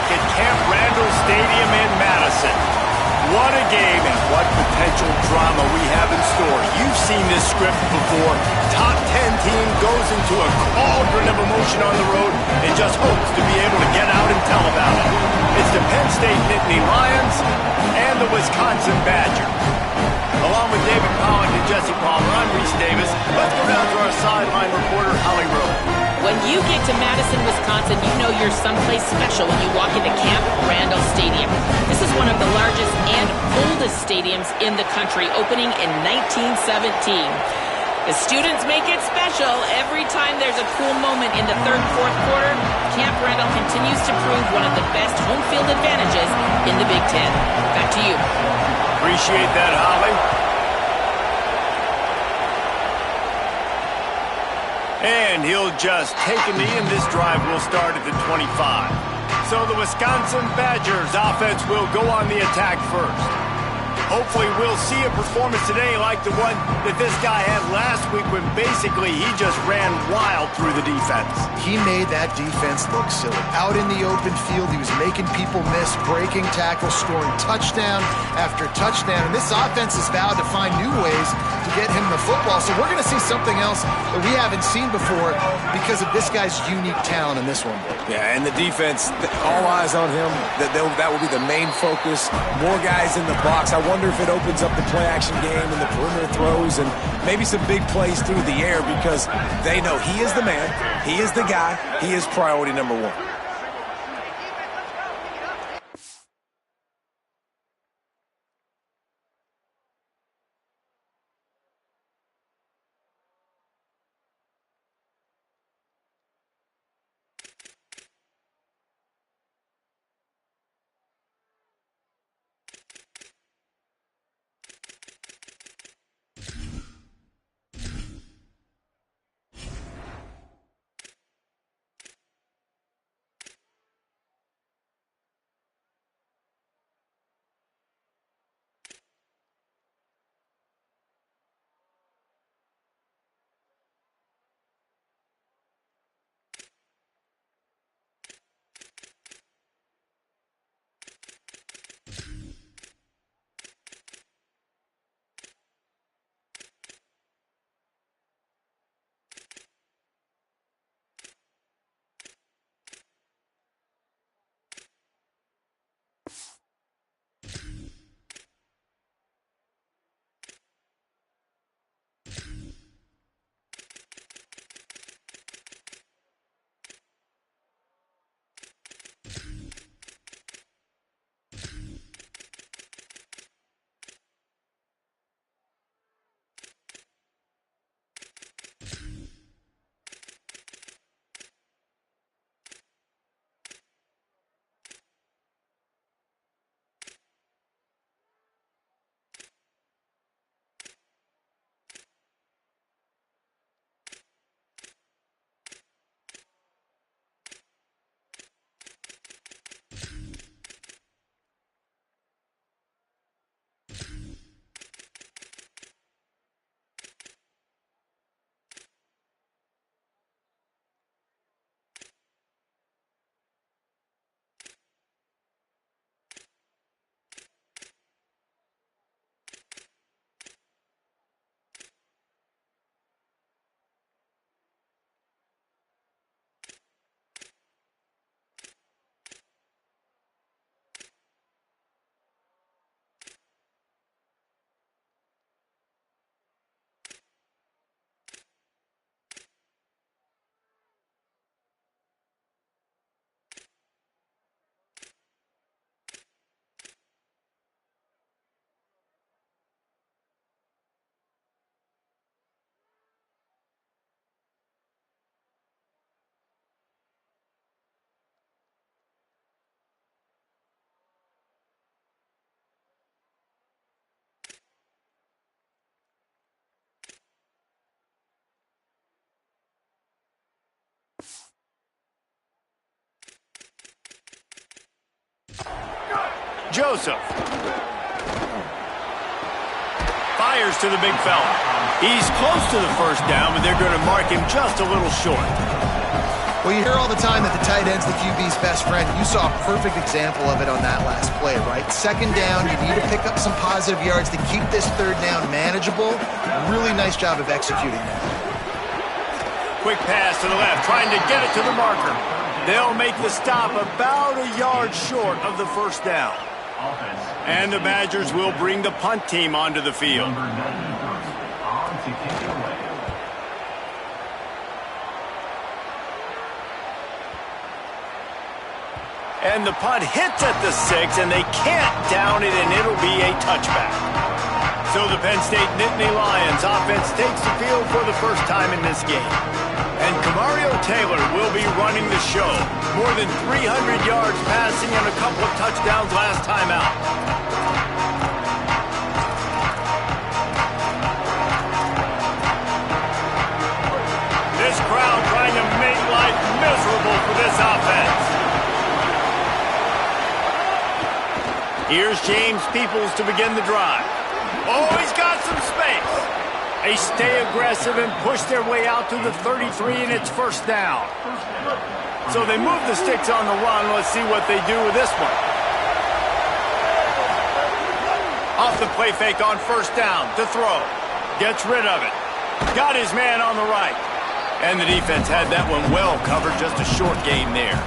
back at Camp Randall Stadium in Madison. What a game and what potential drama we have in store. You've seen this script before. Top 10 team goes into a cauldron of emotion on the road and just hopes to be able to get out and tell about it. It's the Penn State Nitt Lions and the Wisconsin Badgers. Along with David Pollock and Jesse Palmer, I'm Reese Davis. Let's go down to our sideline reporter, Holly Rowe. When you get to Madison, Wisconsin, you know you're someplace special when you walk into Camp Randall Stadium. This is one of the largest and oldest stadiums in the country, opening in 1917. The students make it special. Every time there's a cool moment in the third, fourth quarter, Camp Randall continues to prove one of the best home field advantages in the Big Ten. Back to you. Appreciate that, Holly. And he'll just take a knee, and this drive will start at the 25. So the Wisconsin Badgers offense will go on the attack first. Hopefully we'll see a performance today like the one that this guy had last week when basically he just ran wild through the defense. He made that defense look silly. Out in the open field, he was making people miss, breaking tackles, scoring touchdown after touchdown. And this offense has vowed to find new ways to get him the football. So we're going to see something else that we haven't seen before because of this guy's unique talent in this one. Yeah, and the defense, all eyes on him. That will be the main focus. More guys in the box. I wonder if it opens up the play-action game and the perimeter throws and maybe some big plays through the air because they know he is the man, he is the guy, he is priority number one. Joseph fires to the big fella. He's close to the first down, but they're going to mark him just a little short. Well, you hear all the time that the tight end's the QB's best friend. You saw a perfect example of it on that last play, right? Second down, you need to pick up some positive yards to keep this third down manageable. Really nice job of executing that. Quick pass to the left, trying to get it to the marker. They'll make the stop about a yard short of the first down. And the Badgers will bring the punt team onto the field. And the punt hits at the 6, and they can't down it, and it'll be a touchback. So the Penn State Nittany Lions offense takes the field for the first time in this game. And Camario Taylor will be running the show. More than 300 yards passing and a couple of touchdowns last time out. This crowd trying to make life miserable for this offense. Here's James Peoples to begin the drive. Oh, he's got some space. They stay aggressive and push their way out to the 33, and it's first down. So they move the sticks on the run. Let's see what they do with this one. Off the play fake on first down to throw. Gets rid of it. Got his man on the right. And the defense had that one well covered. Just a short gain there.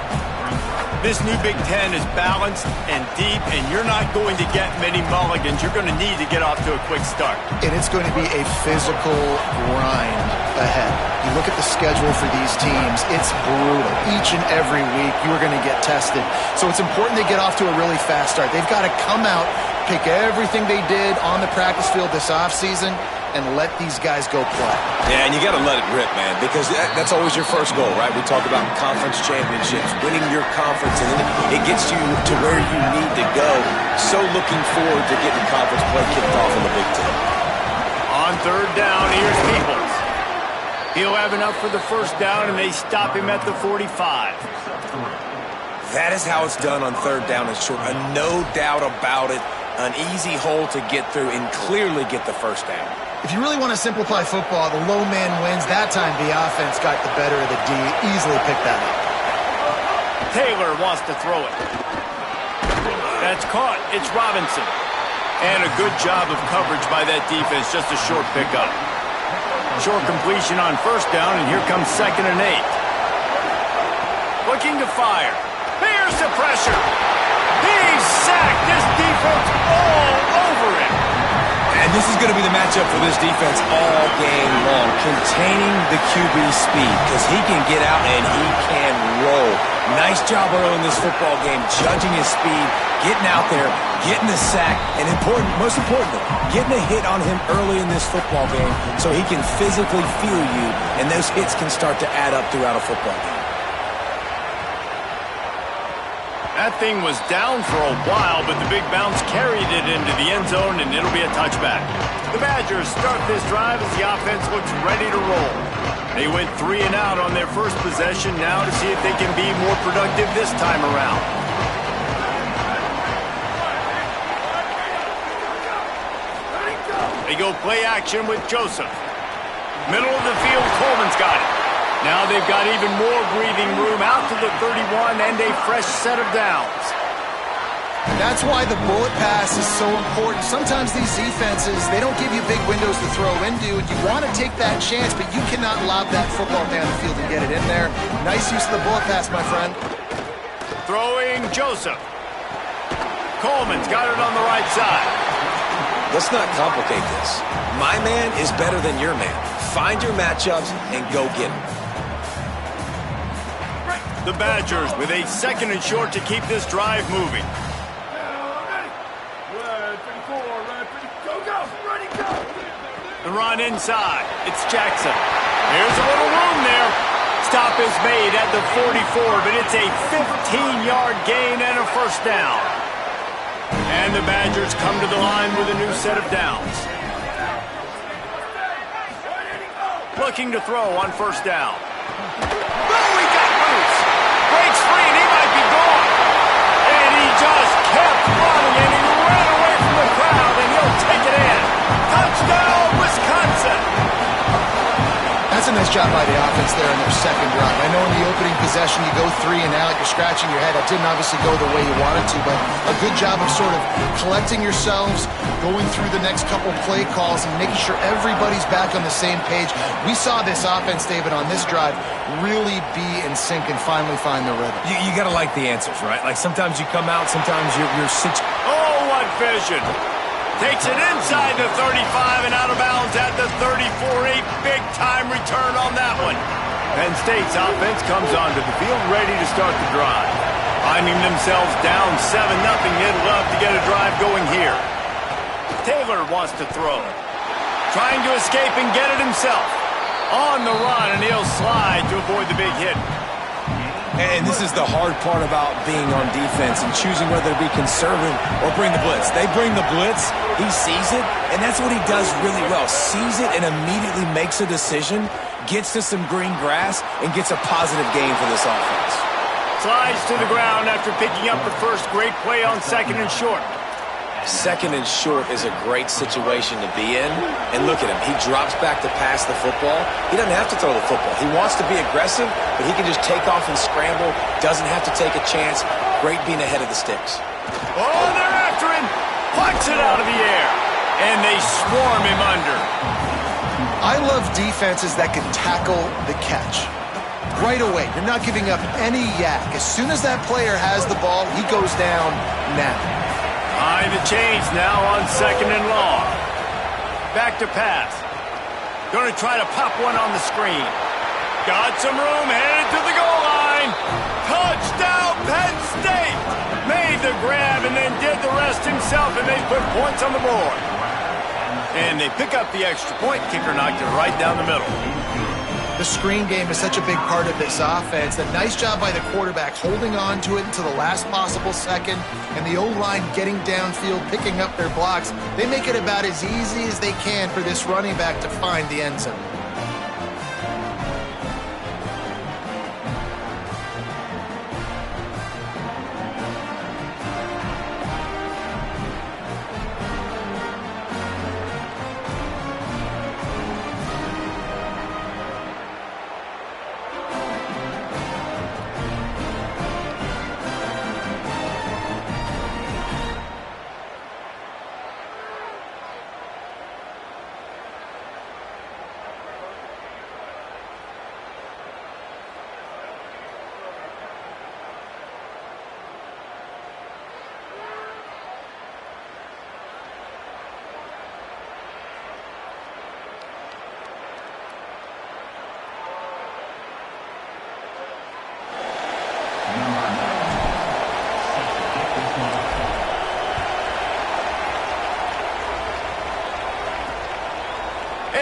This new Big Ten is balanced and deep, and you're not going to get many mulligans. You're going to need to get off to a quick start. And it's going to be a physical grind ahead. You look at the schedule for these teams, it's brutal. Each and every week, you are going to get tested. So it's important they get off to a really fast start. They've got to come out, pick everything they did on the practice field this offseason, and let these guys go play. Yeah, and you got to let it rip, man, because that's always your first goal, right? We talk about conference championships, winning your conference, and then it gets you to where you need to go. So looking forward to getting conference play kicked off in the Big Ten. On third down, here's Peoples. He'll have enough for the first down, and they stop him at the 45. That is how it's done on third down and short. No doubt about it. An easy hole to get through and clearly get the first down. If you really want to simplify football, the low man wins. That time the offense got the better of the D. Easily picked that up. Taylor wants to throw it. That's caught. It's Robinson. And a good job of coverage by that defense. Just a short pickup. Short completion on first down, and here comes 2nd and 8. Looking to fire. Here's the pressure. He's sacked. This defense all over him. And this is going to be the matchup for this defense all game long. Containing the QB speed, because he can get out and he can roll. Nice job early in this football game, judging his speed, getting out there, getting the sack, and most importantly, getting a hit on him early in this football game so he can physically feel you, and those hits can start to add up throughout a football game. That thing was down for a while, but the big bounce carried it into the end zone, and it'll be a touchback. The Badgers start this drive as the offense looks ready to roll. They went 3 and out on their first possession, now to see if they can be more productive this time around. They go play action with Joseph. Middle of the field, Coleman's got it. Now they've got even more breathing room out to the 31 and a fresh set of downs. That's why the bullet pass is so important. Sometimes these defenses, they don't give you big windows to throw into, and you want to take that chance, but you cannot lob that football down the field and get it in there. Nice use of the bullet pass, my friend. Throwing Joseph. Coleman's got it on the right side. Let's not complicate this. My man is better than your man. Find your matchups and go get them. The Badgers with a 2nd and short to keep this drive moving. The run inside. It's Jackson. There's a little room there. Stop is made at the 44, but it's a 15-yard gain and a first down. And the Badgers come to the line with a new set of downs. Looking to throw on first down. Oh, he got loose. Breaks free, and he might be gone. And he just kept running, and he ran away from the crowd, and he'll take it in. Touchdown, Wisconsin. That's a nice job by the offense there in their second drive. I know in the opening possession you go 3 and out, you're scratching your head. That didn't obviously go the way you wanted to, but a good job of sort of collecting yourselves, going through the next couple play calls, and making sure everybody's back on the same page. We saw this offense, David, on this drive really be in sync and finally find the rhythm. You got to like the answers, right? Like sometimes you come out, sometimes you're Oh, what vision! Takes it inside the 35 and out of bounds at the 34. A big-time return on that one. Penn State's offense comes onto the field ready to start the drive. Finding themselves down 7-0, they'd love to get a drive going here. Taylor wants to throw. Trying to escape and get it himself. On the run, and he'll slide to avoid the big hit. And this is the hard part about being on defense and choosing whether to be conservative or bring the blitz. They bring the blitz, he sees it, and that's what he does really well. Sees it and immediately makes a decision, gets to some green grass, and gets a positive gain for this offense. Slides to the ground after picking up the first great play on 2nd and short. 2nd and short is a great situation to be in. And look at him. He drops back to pass the football. He doesn't have to throw the football. He wants to be aggressive, but he can just take off and scramble. Doesn't have to take a chance. Great being ahead of the sticks. Oh, they're after him. Plucks it out of the air. And they swarm him under. I love defenses that can tackle the catch. Right away, you're not giving up any yak. As soon as that player has the ball, he goes down now. Behind the chains now on 2nd and long. Back to pass. Going to try to pop one on the screen. Got some room, headed to the goal line. Touchdown, Penn State! Made the grab and then did the rest himself, and they put points on the board. And they pick up the extra point. Kicker knocked it right down the middle. The screen game is such a big part of this offense. A nice job by the quarterback holding on to it until the last possible second, and the O-line getting downfield, picking up their blocks. They make it about as easy as they can for this running back to find the end zone.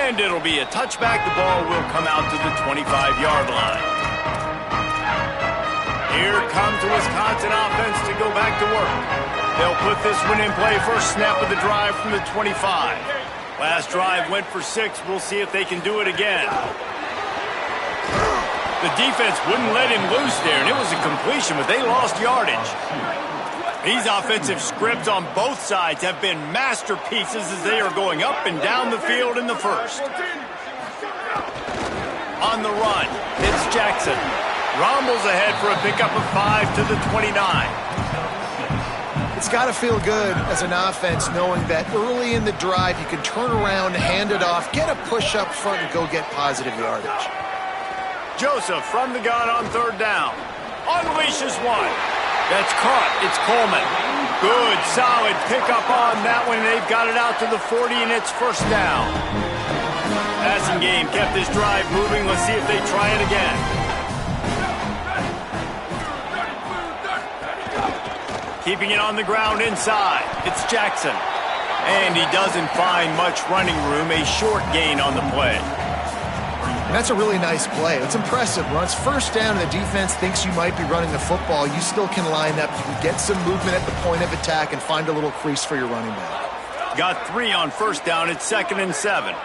And it'll be a touchback. The ball will come out to the 25-yard line. Here comes the Wisconsin offense to go back to work. They'll put this one in play. First snap of the drive from the 25. Last drive went for 6. We'll see if they can do it again. The defense wouldn't let him loose there, and it was a completion, but they lost yardage. These offensive scripts on both sides have been masterpieces as they are going up and down the field in the first. On the run, it's Jackson. Rumbles ahead for a pickup of 5 to the 29. It's got to feel good as an offense knowing that early in the drive you can turn around, hand it off, get a push up front, and go get positive yardage. Joseph from the gun on 3rd down. Unleashes one. That's caught. It's Coleman. Good, solid pickup on that one. They've got it out to the 40, and it's first down. Passing game kept this drive moving. Let's see if they try it again. Keeping it on the ground inside. It's Jackson. And he doesn't find much running room. A short gain on the play. And that's a really nice play. It's impressive. When it's first down and the defense thinks you might be running the football, you still can line up. You can get some movement at the point of attack and find a little crease for your running back. Got 3 on first down. It's 2nd and 7.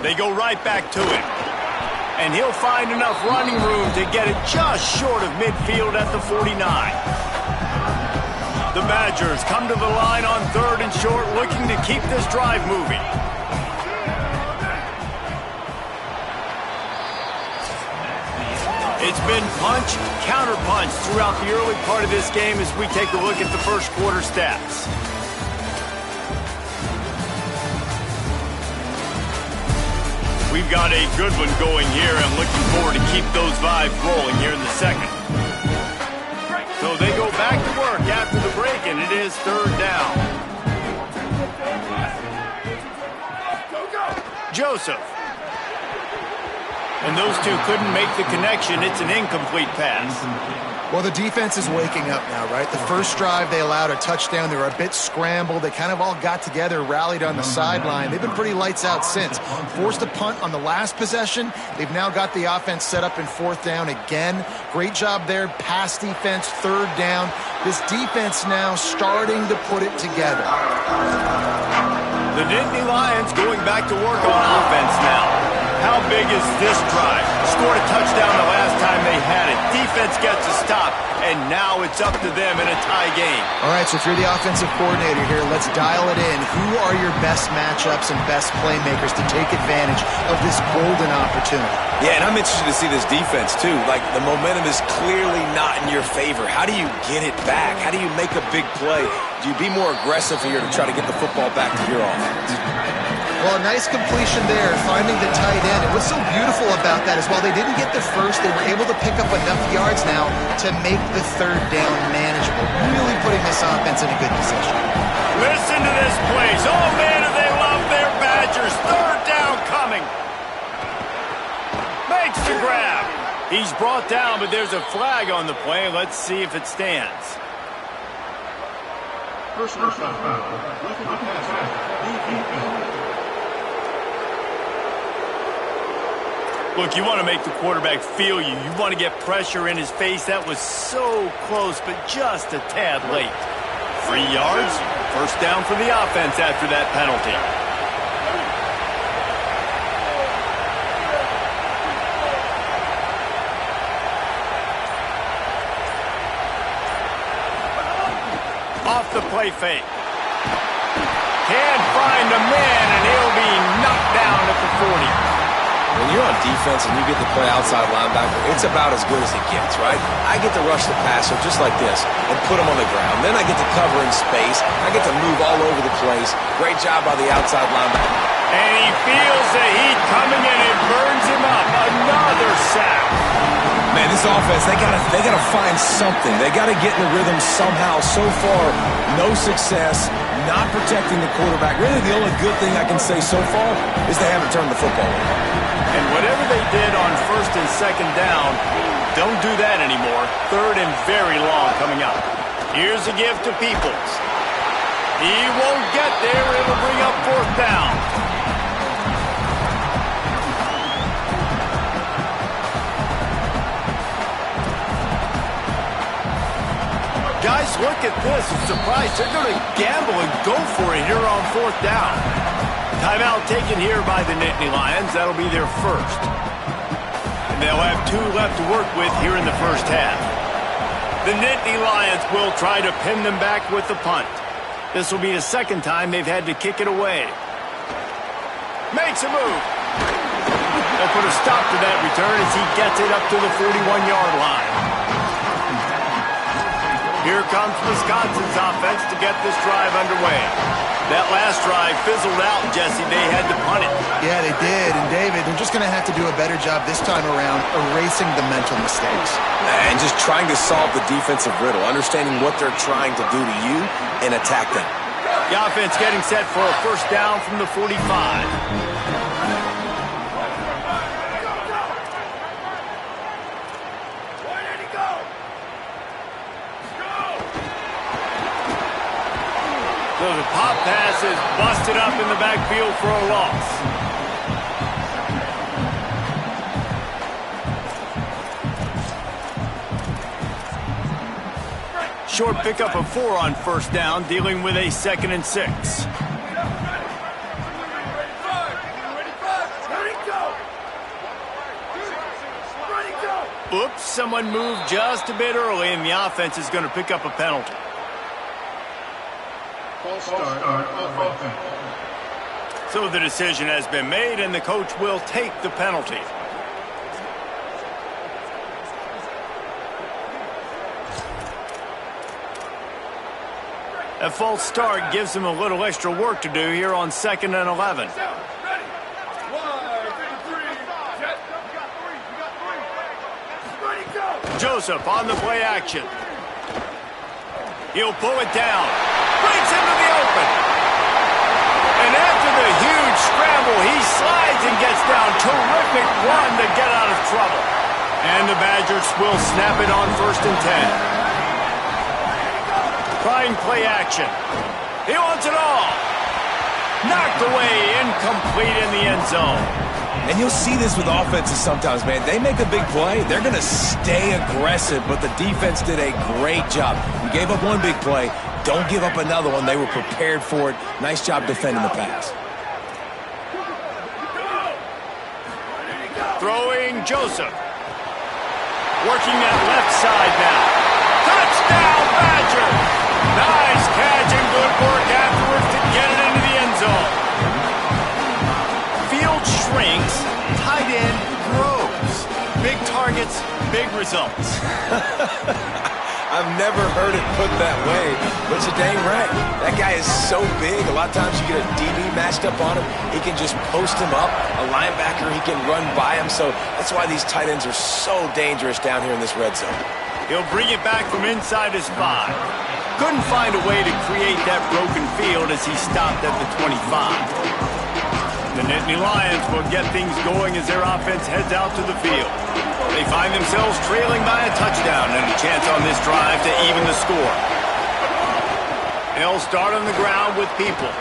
They go right back to him. And he'll find enough running room to get it just short of midfield at the 49. The Badgers come to the line on 3rd and short, looking to keep this drive moving. It's been punch, counter-punch throughout the early part of this game as we take a look at the first quarter stats. We've got a good one going here. I'm looking forward to keep those vibes rolling here in the second. So they go back to work after the break, and it is 3rd down. Joseph. And those two couldn't make the connection. It's an incomplete pass. Well, the defense is waking up now, right? The first drive, they allowed a touchdown. They were a bit scrambled. They kind of all got together, rallied on the sideline. They've been pretty lights out since. Forced a punt on the last possession. They've now got the offense set up in 4th down again. Great job there. Pass defense, 3rd down. This defense now starting to put it together. The Nitt Lions going back to work on offense now. How big is this drive? Scored a touchdown the last time they had it. Defense gets a stop, and now it's up to them in a tie game. All right, so if you're the offensive coordinator here, let's dial it in. Who are your best matchups and best playmakers to take advantage of this golden opportunity? Yeah, and I'm interested to see this defense, too. Like, the momentum is clearly not in your favor. How do you get it back? How do you make a big play? Do you be more aggressive here to try to get the football back to your offense? Well, a nice completion there, finding the tight end. And what's so beautiful about that is while they didn't get the first, they were able to pick up enough yards now to make the 3rd down manageable. Really putting this offense in a good position. Listen to this place. Oh, man, do they love their Badgers. 3rd down coming. Makes the grab. He's brought down, but there's a flag on the play. Let's see if it stands. Personal foul. Look, you want to make the quarterback feel you. You want to get pressure in his face. That was so close, but just a tad late. 3 yards, 1st down for the offense after that penalty. Off the play fake. Can't find a man, and he'll be knocked down at the 40. When you're on defense and you get to play outside linebacker, it's about as good as it gets, right? I get to rush the passer just like this and put him on the ground. Then I get to cover in space. I get to move all over the place. Great job by the outside linebacker. And he feels the heat coming and it burns him up. Another sack. Man, this offense, they gotta find something. They gotta get in the rhythm somehow. So far, no success, not protecting the quarterback. Really, the only good thing I can say so far is they haven't turned the football over. And whatever they did on 1st and 2nd down, don't do that anymore. 3rd and very long coming up. Here's a gift to Peoples. He won't get there. It'll bring up 4th down. Guys, look at this. I'm surprised. They're going to gamble and go for it here on 4th down. Timeout taken here by the Nitt Lions. That'll be their first. And they'll have 2 left to work with here in the first half. The Nitt Lions will try to pin them back with the punt. This will be the 2nd time they've had to kick it away. Makes a move. They'll put a stop to that return as he gets it up to the 41-yard line. Here comes Wisconsin's offense to get this drive underway. That last drive fizzled out, Jesse. They had to punt it. Yeah, they did. And, David, they're just going to have to do a better job this time around erasing the mental mistakes. And just trying to solve the defensive riddle, understanding what they're trying to do to you and attack them. The offense getting set for a 1st down from the 45. So the pop pass is busted up in the backfield for a loss. Short pickup of 4 on 1st down, dealing with a 2nd and 6. Oops, someone moved just a bit early, and the offense is going to pick up a penalty. False start of offense. So the decision has been made, and the coach will take the penalty. A false start gives him a little extra work to do here on 2nd and 11. Joseph on the play action. He'll pull it down. Breaks into the open. And after the huge scramble, he slides and gets down. Terrific run to get out of trouble. And the Badgers will snap it on 1st and 10. Trying play action. He wants it all. Knocked away, incomplete in the end zone. And you'll see this with offenses sometimes, man. They make a big play, they're going to stay aggressive, but the defense did a great job. You gave up one big play, don't give up another one. They were prepared for it. Nice job defending the pass. Throwing Joseph. Working that left side now. Touchdown, Badgers! Nice catch and good work afterwards to get it into the end zone. Field shrinks, tight end grows. Big targets, big results. I've never heard it put that way, but you're dang right. That guy is so big. A lot of times you get a DB matched up on him. He can just post him up. A linebacker, he can run by him. So that's why these tight ends are so dangerous down here in this red zone. He'll bring it back from inside his 5. Couldn't find a way to create that broken field as he stopped at the 25. The Nitt Lions will get things going as their offense heads out to the field. They find themselves trailing by a touchdown and a chance on this drive to even the score. They'll start on the ground with people.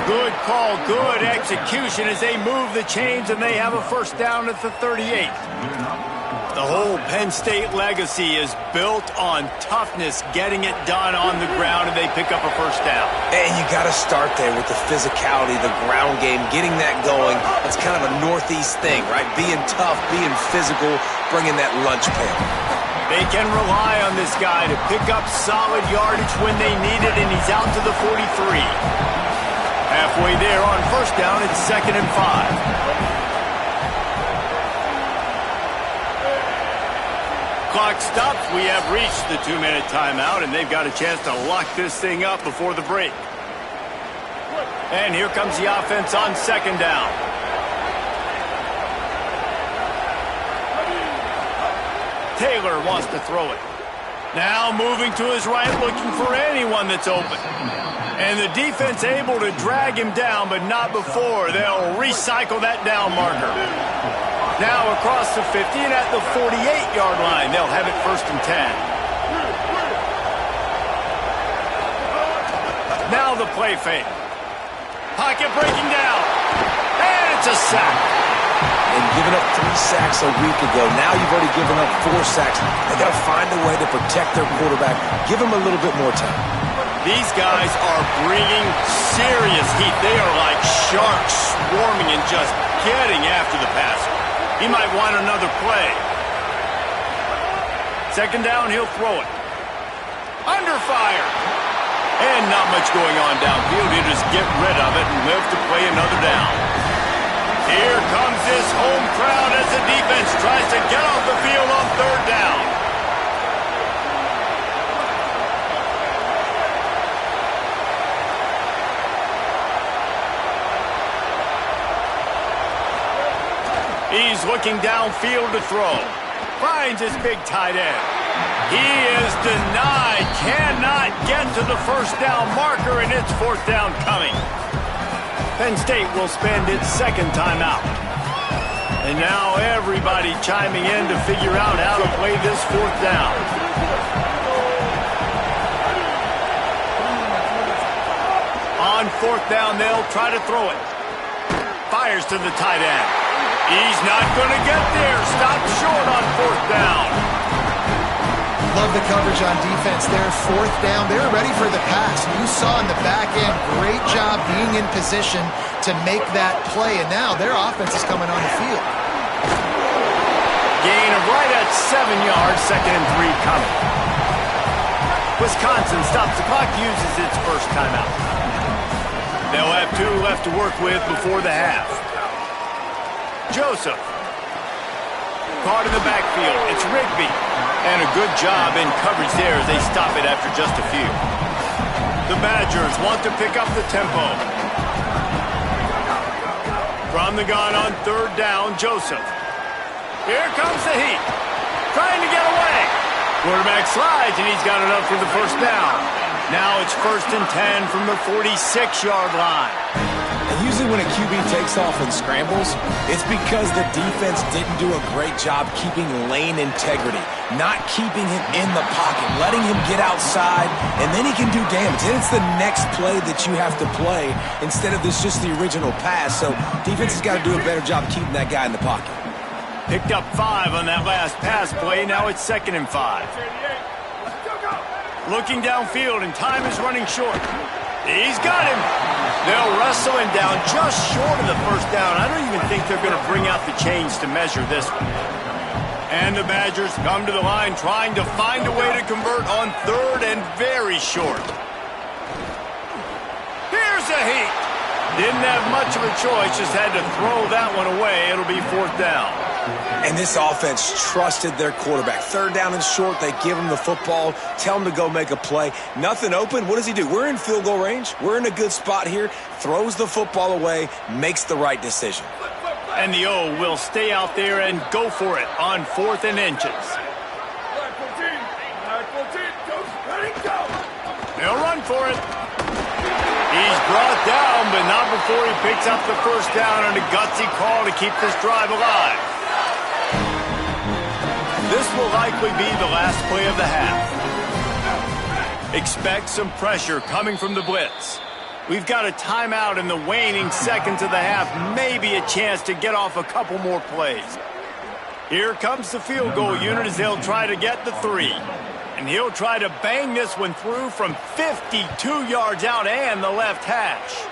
Good call, good execution as they move the chains and they have a 1st down at the 38. The whole Penn State legacy is built on toughness, getting it done on the ground, and they pick up a 1st down. And you got to start there with the physicality, the ground game, getting that going. That's kind of a Northeast thing, right? Being tough, being physical, bringing that lunch pail. They can rely on this guy to pick up solid yardage when they need it, and he's out to the 43. Halfway there on 1st down, it's 2nd and 5. Clock stops. We have reached the 2-minute timeout, and they've got a chance to lock this thing up before the break. And here comes the offense on 2nd down. Taylor wants to throw it. Now moving to his right, looking for anyone that's open. And the defense able to drag him down, but not before. They'll recycle that down marker. Now across the 50 and at the 48-yard line, they'll have it 1st and 10. Now the play fake. Pocket breaking down. And it's a sack. And giving up 3 sacks a week ago. Now you've already given up 4 sacks. They got to find a way to protect their quarterback. Give him a little bit more time. These guys are bringing serious heat. They are like sharks swarming and just getting after the passer. He might want another play. 2nd down, he'll throw it. Under fire. And not much going on downfield. He'll just get rid of it and live to play another down. Here comes this home crowd as the defense tries to get off the field on 3rd down. He's looking downfield to throw. Finds his big tight end. He is denied. Cannot get to the 1st down marker, and it's 4th down coming. Penn State will spend its 2nd timeout. And now everybody chiming in to figure out how to play this 4th down. On 4th down, they'll try to throw it. Fires to the tight end. He's not going to get there. Stopped short on 4th down. Love the coverage on defense there. 4th down. They were ready for the pass. You saw in the back end, great job being in position to make that play. And now their offense is coming on the field. Gain of right at 7 yards. 2nd and 3 coming. Wisconsin stops the clock, uses its first timeout. They'll have 2 left to work with before the half. Joseph. Caught in the backfield. It's Rigby. And a good job in coverage there as they stop it after just a few. The Badgers want to pick up the tempo. From the gun on 3rd down, Joseph. Here comes the heat. Trying to get away. Quarterback slides, and he's got enough for the first down. Now it's 1st and 10 from the 46-yard line. And usually when a QB takes off and scrambles, it's because the defense didn't do a great job keeping lane integrity, not keeping him in the pocket, letting him get outside, and then he can do damage. And it's the next play that you have to play instead of this just the original pass. So defense has got to do a better job keeping that guy in the pocket. Picked up 5 on that last pass play. Now it's 2nd and 5. Looking downfield, and time is running short. He's got him. They'll wrestle him down just short of the first down. I don't even think they're going to bring out the chains to measure this one. And the Badgers come to the line trying to find a way to convert on 3rd and very short. Here's a heat. Didn't have much of a choice, just had to throw that one away. It'll be 4th down. And this offense trusted their quarterback. 3rd down and short, they give him the football, tell him to go make a play. Nothing open, what does he do? We're in field goal range. We're in a good spot here. Throws the football away, makes the right decision. And the O will stay out there and go for it on 4th and inches. They'll run for it. He's brought down, but not before he picks up the first down on a gutsy call to keep this drive alive. This will likely be the last play of the half. Expect some pressure coming from the blitz. We've got a timeout in the waning seconds of the half, maybe a chance to get off a couple more plays. Here comes the field goal unit as they'll try to get the 3. And he'll try to bang this one through from 52 yards out and the left hash.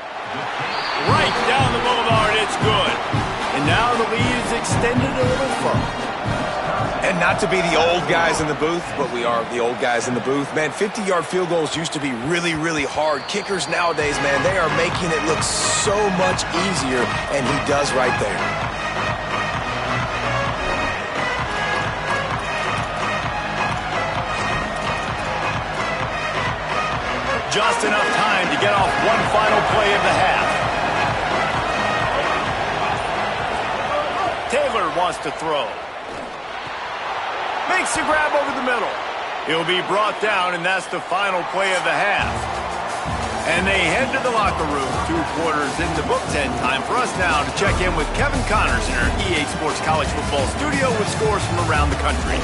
Right down the boulevard, it's good. And now the lead is extended a little further. And not to be the old guys in the booth, but we are the old guys in the booth. Man, 50-yard field goals used to be really, really hard. Kickers nowadays, man, they are making it look so much easier, and he does right there. Just enough time to get off one final play of the half. Taylor wants to throw. Makes the grab over the middle. He'll be brought down, and that's the final play of the half. And they head to the locker room. 2 quarters in the books, and time for us now to check in with Kevin Connors in our EA Sports College Football studio with scores from around the country.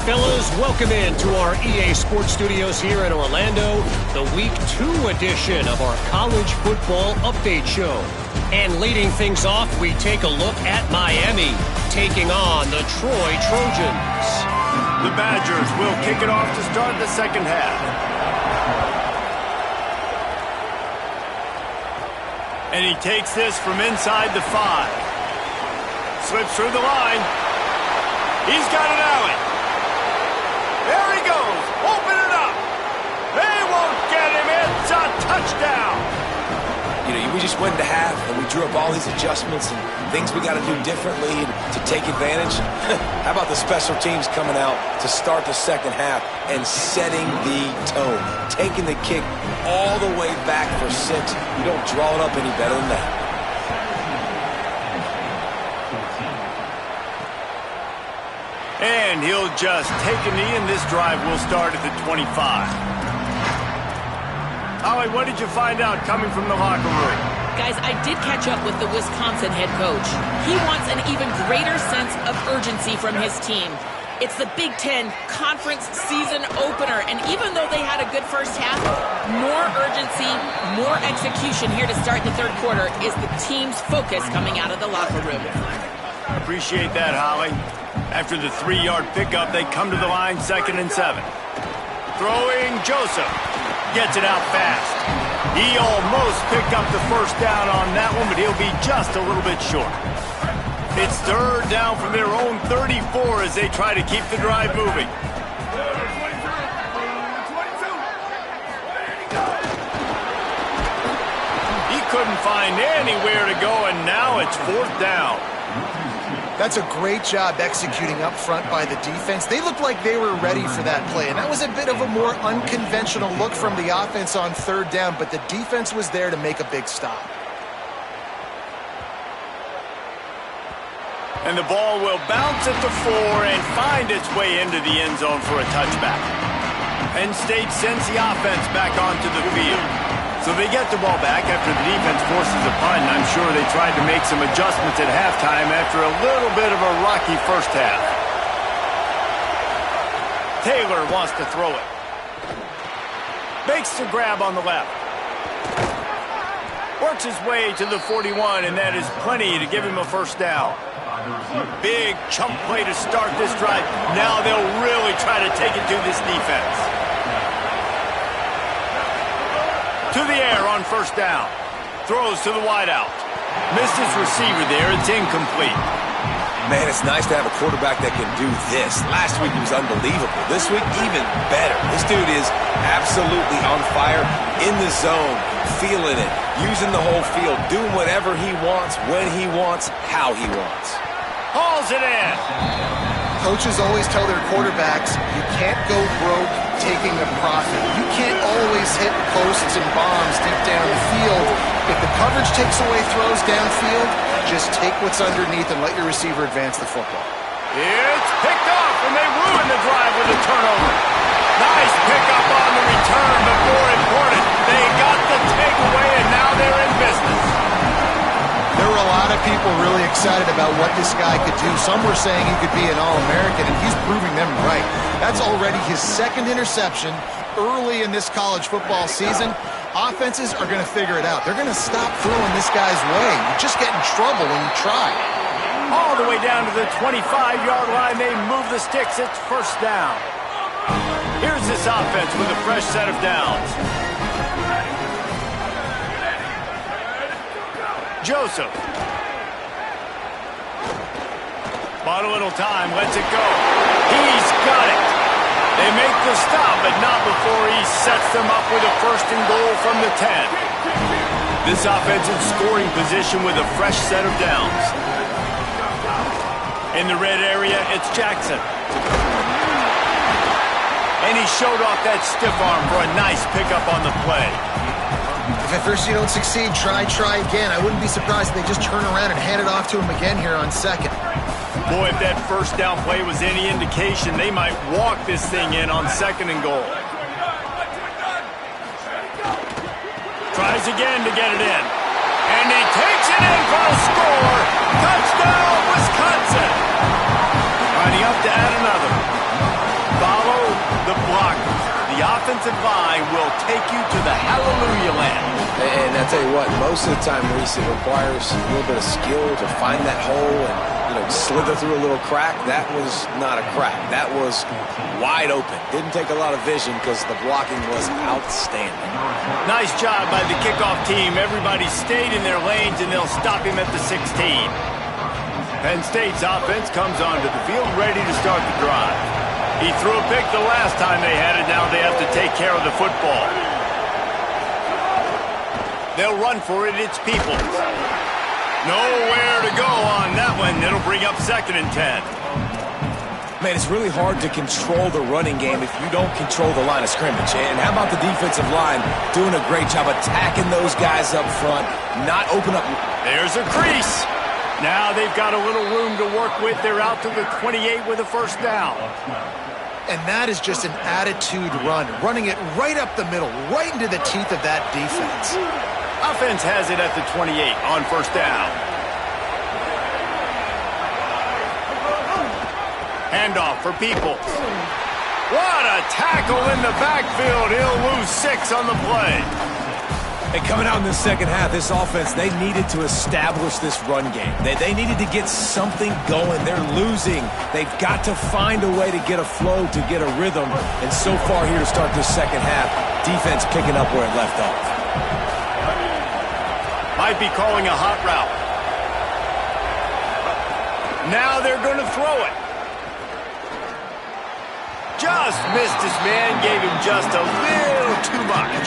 Fellas, welcome in to our EA Sports Studios here in Orlando, the Week 2 edition of our College Football Update Show. And leading things off, we take a look at Miami, taking on the Troy Trojans. The Badgers will kick it off to start the second half. And he takes this from inside the 5. Slips through the line. He's got an alley. There he goes. Open it up. They won't get him. It's a touchdown. You know, we just went into half, and we drew up all these adjustments and things we got to do differently to take advantage. How about the special teams coming out to start the second half and setting the tone, taking the kick all the way back for 6. You don't draw it up any better than that. And he'll just take a knee, and this drive will start at the 25. Holly, what did you find out coming from the locker room? Guys, I did catch up with the Wisconsin head coach. He wants an even greater sense of urgency from his team. It's the Big Ten Conference season opener, and even though they had a good first half, more urgency, more execution here to start the 3rd quarter is the team's focus coming out of the locker room. Appreciate that, Holly. After the 3-yard pickup, they come to the line 2nd and 7. Throwing Joseph. Gets it out fast. He almost picked up the first down on that one, but he'll be just a little bit short. It's 3rd down from their own 34 as they try to keep the drive moving. couldn't find anywhere to go, and now it's 4th down. That's a great job executing up front by the defense. They looked like they were ready for that play, and that was a bit of a more unconventional look from the offense on 3rd down, but the defense was there to make a big stop. And the ball will bounce at the 4 and find its way into the end zone for a touchback. Penn State sends the offense back onto the field. So they get the ball back after the defense forces a punt, and I'm sure they tried to make some adjustments at halftime after a little bit of a rocky first half. Taylor wants to throw it. Makes the grab on the left. Works his way to the 41, and that is plenty to give him a 1st down. Big chunk play to start this drive. Now they'll really try to take it to this defense. To the air on 1st down. Throws to the wideout. Missed his receiver there. It's incomplete. Man, it's nice to have a quarterback that can do this. Last week he was unbelievable. This week, even better. This dude is absolutely on fire, in the zone, feeling it, using the whole field, doing whatever he wants, when he wants, how he wants. Hauls it in. Coaches always tell their quarterbacks, you can't go broke taking a profit. You can't always hit posts and bombs deep down the field. If the coverage takes away throws downfield, just take what's underneath and let your receiver advance the football. It's picked off, and they ruin the drive with a turnover. Nice pickup on the return, but more important, they got the takeaway, and now they're in business. There were a lot of people really excited about what this guy could do. Some were saying he could be an All-American, and he's proving them right. That's already his 2nd interception early in this college football season. Offenses are going to figure it out. They're going to stop throwing this guy's way. You just get in trouble when you try. All the way down to the 25-yard line. They move the sticks. It's 1st down. Here's this offense with a fresh set of downs. Joseph. Bought a little time, lets it go. He's got it. They make the stop, but not before he sets them up with a 1st and goal from the 10. This offense in scoring position with a fresh set of downs. In the red area, it's Jackson. And he showed off that stiff arm for a nice pickup on the play. If at first you don't succeed, try again. I wouldn't be surprised if they just turn around and hand it off to him again here on 2nd. Boy, if that 1st down play was any indication, they might walk this thing in on 2nd and goal. Tries again to get it in. And he takes it in for a score. Touchdown, Wisconsin. Lining up to add another. Follow the blockers. The offensive line will take you to the hallelujah land. And I tell you what, most of the time, Reese, it requires a little bit of skill to find that hole and, slither through a little crack. That was not a crack. That was wide open. Didn't take a lot of vision because the blocking was outstanding. Nice job by the kickoff team. Everybody stayed in their lanes, and they'll stop him at the 16. Penn State's offense comes onto the field ready to start the drive. He threw a pick the last time they had it. Now they have to take care of the football. They'll run for it. It's Peoples. Nowhere to go on that one. It'll bring up 2nd and 10. Man, it's really hard to control the running game if you don't control the line of scrimmage. And how about the defensive line doing a great job attacking those guys up front, not open up. There's a crease. Now they've got a little room to work with. They're out to the 28 with a 1st down. And that is just an attitude run, running it right up the middle, right into the teeth of that defense. Offense has it at the 28 on 1st down. Handoff for Peoples. What a tackle in the backfield. He'll lose 6 on the play. And coming out in the 2nd half, this offense, they needed to establish this run game. They needed to get something going. They're losing. They've got to find a way to get a flow, to get a rhythm. And so far here to start this 2nd half, defense picking up where it left off. Might be calling a hot route. Now they're going to throw it. Just missed his man, gave him just a little too much.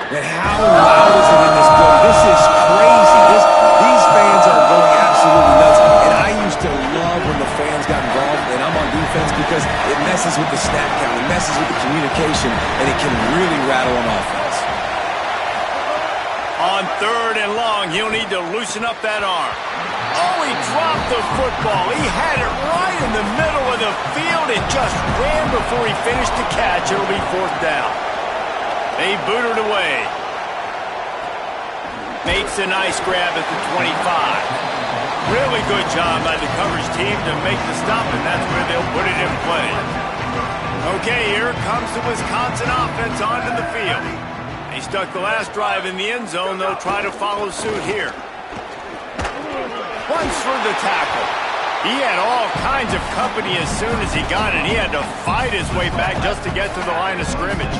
Man, how loud is it in this building? This is crazy. These fans are going absolutely nuts. And I used to love when the fans got involved, and I'm on defense because it messes with the snap count, it messes with the communication, and it can really rattle an offense. On 3rd and long, he'll need to loosen up that arm. Oh, he dropped the football. He had it right in the middle of the field and just ran before he finished the catch. It'll be 4th down. They boot it away. Makes a nice grab at the 25. Really good job by the coverage team to make the stop, and that's where they'll put it in play. Okay, here comes the Wisconsin offense onto the field. They stuck the last drive in the end zone. They'll try to follow suit here. Once for the tackle. He had all kinds of company as soon as he got it. He had to fight his way back just to get to the line of scrimmage.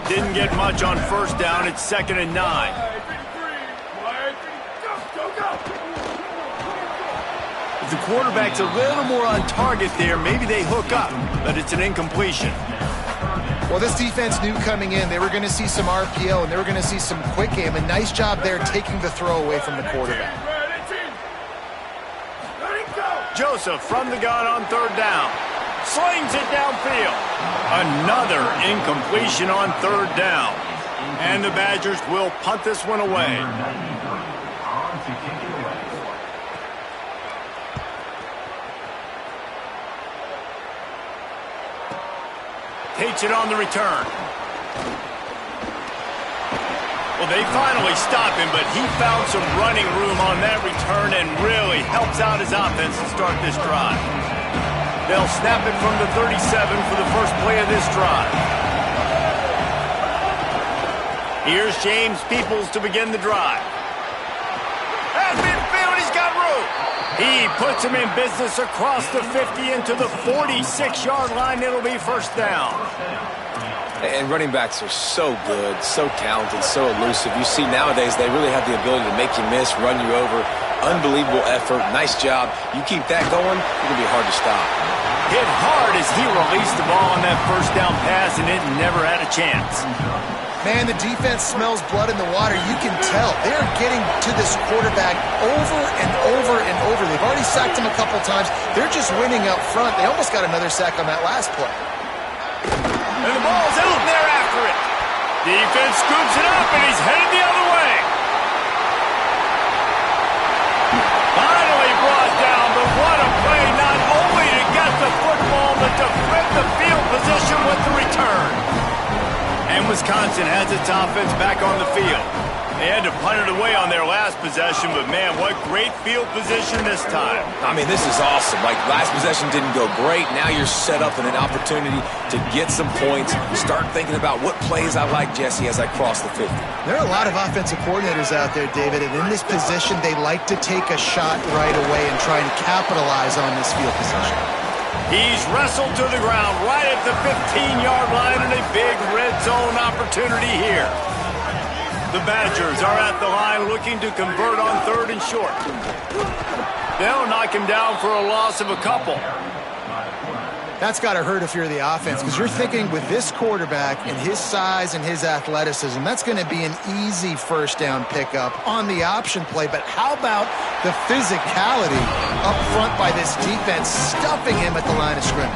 Didn't get much on 1st down. It's 2nd and 9. If the quarterback's a little more on target there, maybe they hook up, but it's an incompletion. Well, this defense knew coming in they were going to see some RPO and they were going to see some quick game. A nice job there taking the throw away from the quarterback. Joseph from the gun on 3rd down. Slings it downfield. Another incompletion on 3rd down. And the Badgers will punt this one away. Takes it on the return. Well, they finally stop him, but he found some running room on that return and really helps out his offense to start this drive. They'll snap it from the 37 for the first play of this drive. Here's James Peoples to begin the drive. At midfield, he's got room. He puts him in business across the 50 into the 46-yard line. It'll be 1st down. And running backs are so good, so talented, so elusive. You see nowadays they really have the ability to make you miss, run you over. Unbelievable effort. Nice job. You keep that going, it's going to be hard to stop. Hit hard as he released the ball on that 1st down pass, and it never had a chance. Man, the defense smells blood in the water. You can tell. They're getting to this quarterback over and over and over. They've already sacked him a couple times. They're just winning up front. They almost got another sack on that last play. And the ball's out there after it. Defense scoops it up, and he's headed the other way. Finally brought down, but what a play, not only to get the football, but to flip the field position with the return. And Wisconsin has its offense back on the field. They had to punt it away on their last possession, but man, what great field position this time. I mean, this is awesome. Like, last possession didn't go great. Now you're set up in an opportunity to get some points. Start thinking about what plays I like, Jesse, as I cross the 50. There are a lot of offensive coordinators out there, David, and in this position, they like to take a shot right away and try and capitalize on this field position. He's wrestled to the ground right at the 15-yard line, and a big red zone opportunity here. The Badgers are at the line looking to convert on 3rd and short. They'll knock him down for a loss of a couple. That's got to hurt if you're the offense, because you're thinking with this quarterback and his size and his athleticism, that's going to be an easy 1st down pickup on the option play. But how about the physicality up front by this defense, stuffing him at the line of scrimmage?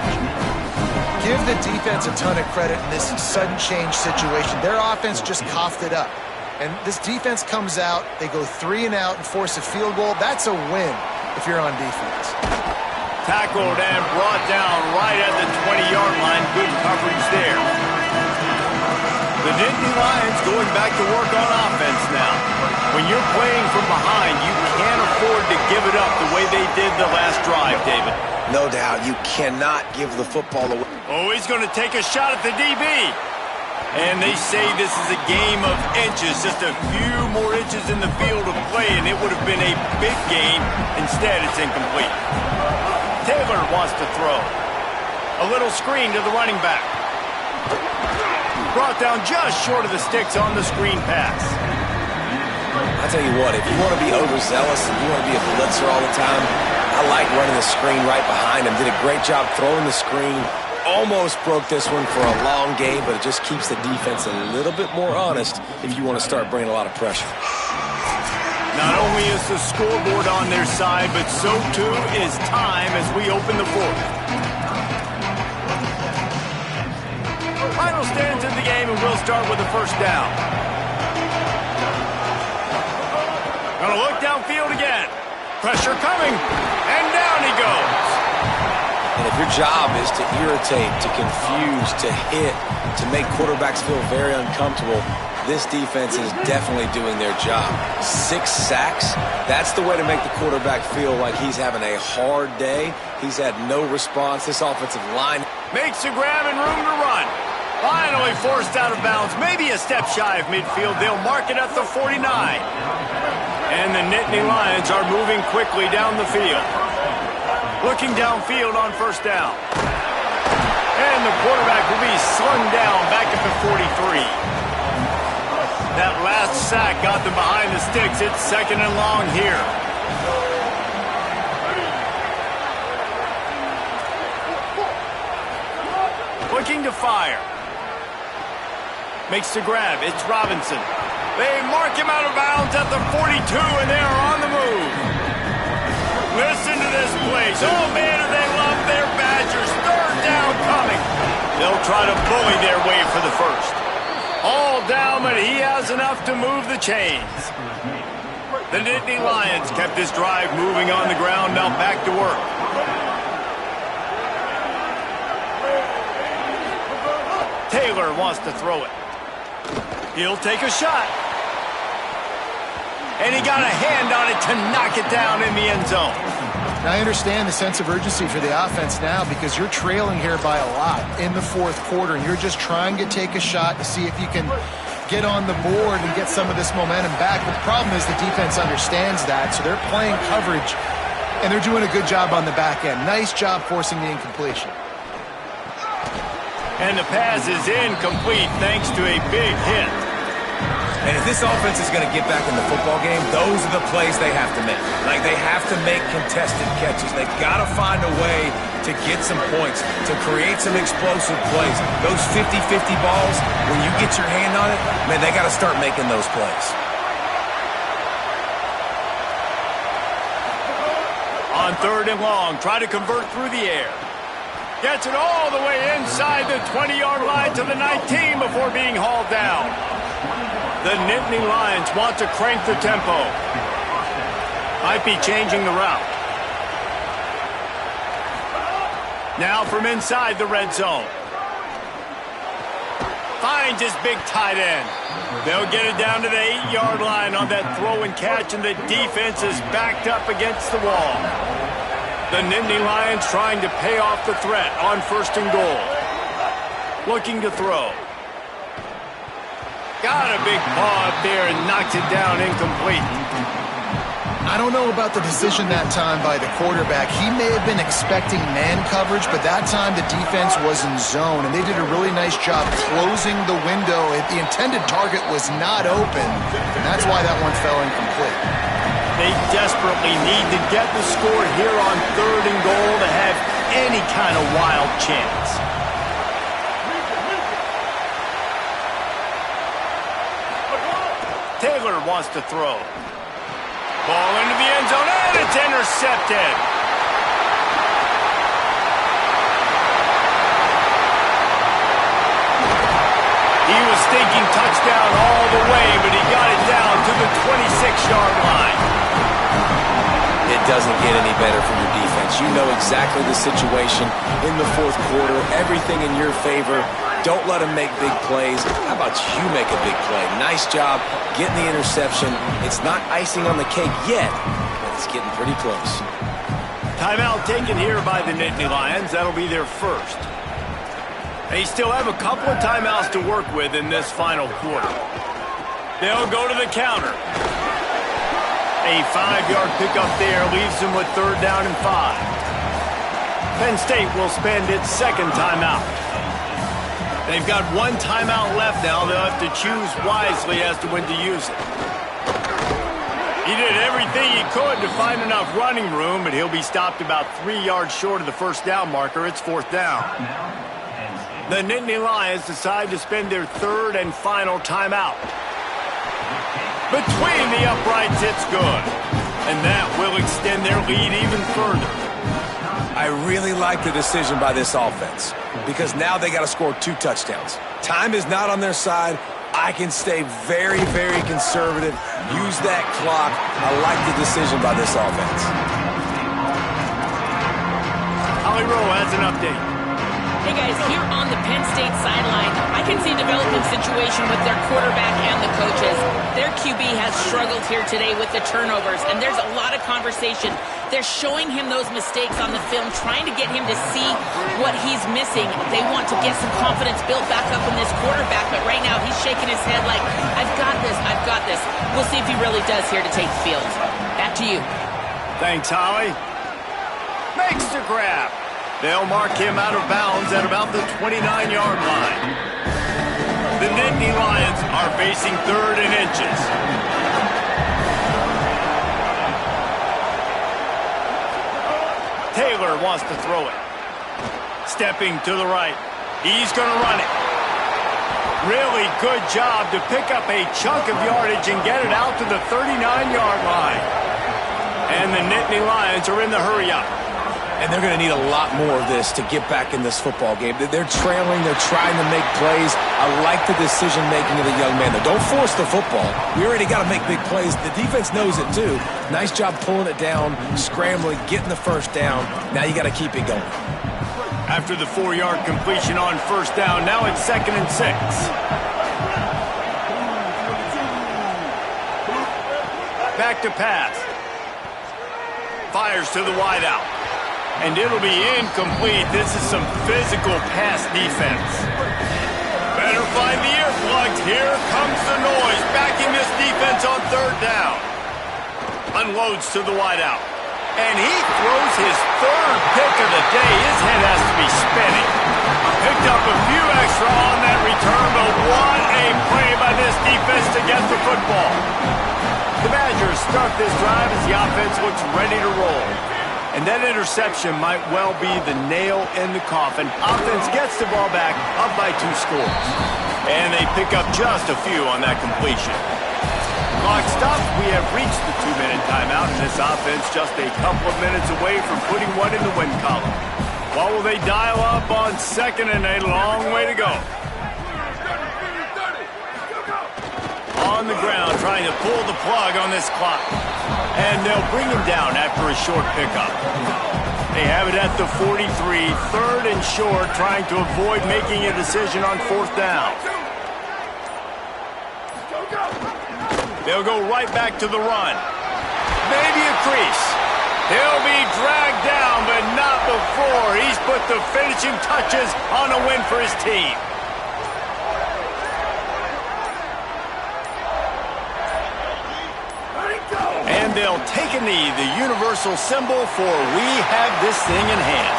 Give the defense a ton of credit in this sudden change situation. Their offense just coughed it up. And this defense comes out, they go 3 and out and force a field goal. That's a win if you're on defense. Tackled and brought down right at the 20-yard line. Good coverage there. The Nitt Lions going back to work on offense now. When you're playing from behind, you can't afford to give it up the way they did the last drive, David. No doubt, you cannot give the football away. Oh, he's going to take a shot at the DB. And they say this is a game of inches, just a few more inches in the field of play, and it would have been a big game. Instead, it's incomplete. Taylor wants to throw. A little screen to the running back. Brought down just short of the sticks on the screen pass. I tell you what, if you want to be overzealous and you want to be a blitzer all the time, I like running the screen right behind him. Did a great job throwing the screen, almost broke this one for a long game, but it just keeps the defense a little bit more honest if you want to start bringing a lot of pressure. Not only is the scoreboard on their side, but so too is time as we open the fourth. Final stands in the game, and we'll start with the first down. Gonna look downfield again. Pressure coming, and down he goes. And if your job is to irritate, to confuse, to hit, to make quarterbacks feel very uncomfortable, this defense is definitely doing their job. 6 sacks, that's the way to make the quarterback feel like he's having a hard day. He's had no response. This offensive line makes a grab and room to run. Finally forced out of bounds, maybe a step shy of midfield. They'll mark it at the 49. And the Nitt Lions are moving quickly down the field. Looking downfield on first down. And the quarterback will be slung down back at the 43. That last sack got them behind the sticks. It's second and long here. Looking to fire. Makes the grab. It's Robinson. They mark him out of bounds at the 42, and they are on the move. Listen to this place. Oh, man, do they love their Badgers. Third down coming. They'll try to bully their way for the first. All down, but he has enough to move the chains. The Nitt Lions kept this drive moving on the ground. Now back to work. Taylor wants to throw it. He'll take a shot. And he got a hand on it to knock it down in the end zone. Now, I understand the sense of urgency for the offense now because you're trailing here by a lot in the fourth quarter, and you're just trying to take a shot to see if you can get on the board and get some of this momentum back. But the problem is the defense understands that, so they're playing coverage, and they're doing a good job on the back end. Nice job forcing the incompletion. And the pass is incomplete thanks to a big hit. And if this offense is going to get back in the football game, those are the plays they have to make. Like, they have to make contested catches. They've got to find a way to get some points, to create some explosive plays. Those 50-50 balls, when you get your hand on it, man, they got to start making those plays. On third and long, try to convert through the air. Gets it all the way inside the 20-yard line to the 19 before being hauled down. The Nitt Lions want to crank the tempo. Might be changing the route. Now from inside the red zone. Finds his big tight end. They'll get it down to the 8-yard line on that throw and catch, and the defense is backed up against the wall. The Nitt Lions trying to pay off the threat on first and goal. Looking to throw. Got a big paw up there and knocks it down incomplete. I don't know about the decision that time by the quarterback. He may have been expecting man coverage, but that time the defense was in zone, and they did a really nice job closing the window. The intended target was not open, and that's why that one fell incomplete. They desperately need to get the score here on third and goal to have any kind of wild chance. Taylor wants to throw. Ball into the end zone, and it's intercepted. He was thinking touchdown all the way, but he got it down to the 26-yard line. It doesn't get any better from your defense. You know exactly the situation in the fourth quarter, everything in your favor. Don't let them make big plays. How about you make a big play? Nice job getting the interception. It's not icing on the cake yet, but it's getting pretty close. Timeout taken here by the Nitt Lions. That'll be their first. They still have a couple of timeouts to work with in this final quarter. They'll go to the counter. A 5-yard pickup there leaves them with third down and 5. Penn State will spend its second timeout. They've got one timeout left now. They'll have to choose wisely as to when to use it. He did everything he could to find enough running room, but he'll be stopped about 3 yards short of the first down marker. It's 4th down. The Nitt Lions decide to spend their 3rd and final timeout. Between the uprights, it's good. And that will extend their lead even further. I really like the decision by this offense because now they got to score 2 touchdowns. Time is not on their side. I can stay very, very conservative. Use that clock. I like the decision by this offense. Holly Rowe has an update. Hey guys, here on the Penn State sideline, I can see a developing situation with their quarterback and the coaches. Their QB has struggled here today with the turnovers, and there's a lot of conversation. They're showing him those mistakes on the film, trying to get him to see what he's missing. They want to get some confidence built back up in this quarterback, but right now he's shaking his head like, I've got this, I've got this. We'll see if he really does here to take the field. Back to you. Thanks, Holly. Makes the grab. They'll mark him out of bounds at about the 29-yard line. The Nitt Lions are facing 3rd and inches. Taylor wants to throw it. Stepping to the right. He's going to run it. Really good job to pick up a chunk of yardage and get it out to the 39-yard line. And the Nitt Lions are in the hurry-up. And they're going to need a lot more of this to get back in this football game. They're trailing. They're trying to make plays. I like the decision-making of the young man, though. Don't force the football. We already got to make big plays. The defense knows it, too. Nice job pulling it down, scrambling, getting the first down. Now you got to keep it going. After the 4-yard completion on first down, now it's 2nd and 6. Back to pass. Fires to the wideout. And it'll be incomplete. This is some physical pass defense. Better find the earplugs. Here comes the noise. Backing this defense on 3rd down. Unloads to the wideout. And he throws his 3rd pick of the day. His head has to be spinning. Picked up a few extra on that return, but what a play by this defense to get the football. The Badgers start this drive as the offense looks ready to roll. And that interception might well be the nail in the coffin. Offense gets the ball back, up by 2 scores. And they pick up just a few on that completion. Clock stops. We have reached the 2-minute timeout, and this offense just a couple of minutes away from putting one in the win column. What will they dial up on 2nd and a long way to go? On the ground, trying to pull the plug on this clock. And they'll bring him down after a short pickup. They have it at the 43, 3rd and short, trying to avoid making a decision on 4th down. They'll go right back to the run. Maybe a crease. He'll be dragged down, but not before he's put the finishing touches on a win for his team. And they'll take a knee, the universal symbol for we have this thing in hand.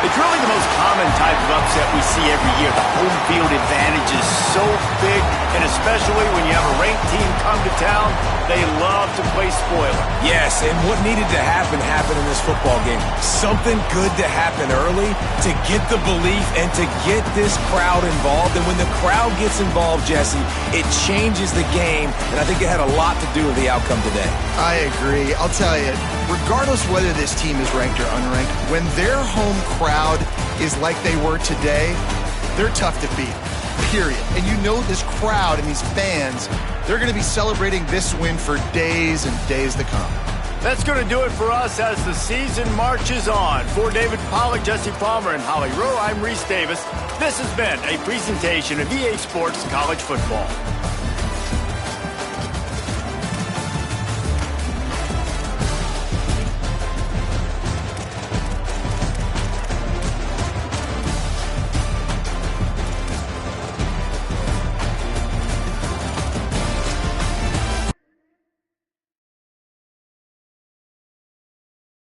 It's really the most common type of upset we see every year. The home field advantage is so big, and especially when you have a ranked team come to town, they love to play spoiler. Yes, and what needed to happen happened in this football game. Something good to happen early to get the belief and to get this crowd involved. And when the crowd gets involved, Jesse, it changes the game, and I think it had a lot to do with the outcome today. I agree. I'll tell you, regardless whether this team is ranked or unranked, when their home crowd is like they were today, they're tough to beat, period. And you know this crowd and these fans, they're going to be celebrating this win for days and days to come. That's going to do it for us as the season marches on. For David Pollack, Jesse Palmer, and Holly Rowe, I'm Reese Davis. This has been a presentation of EA Sports College Football.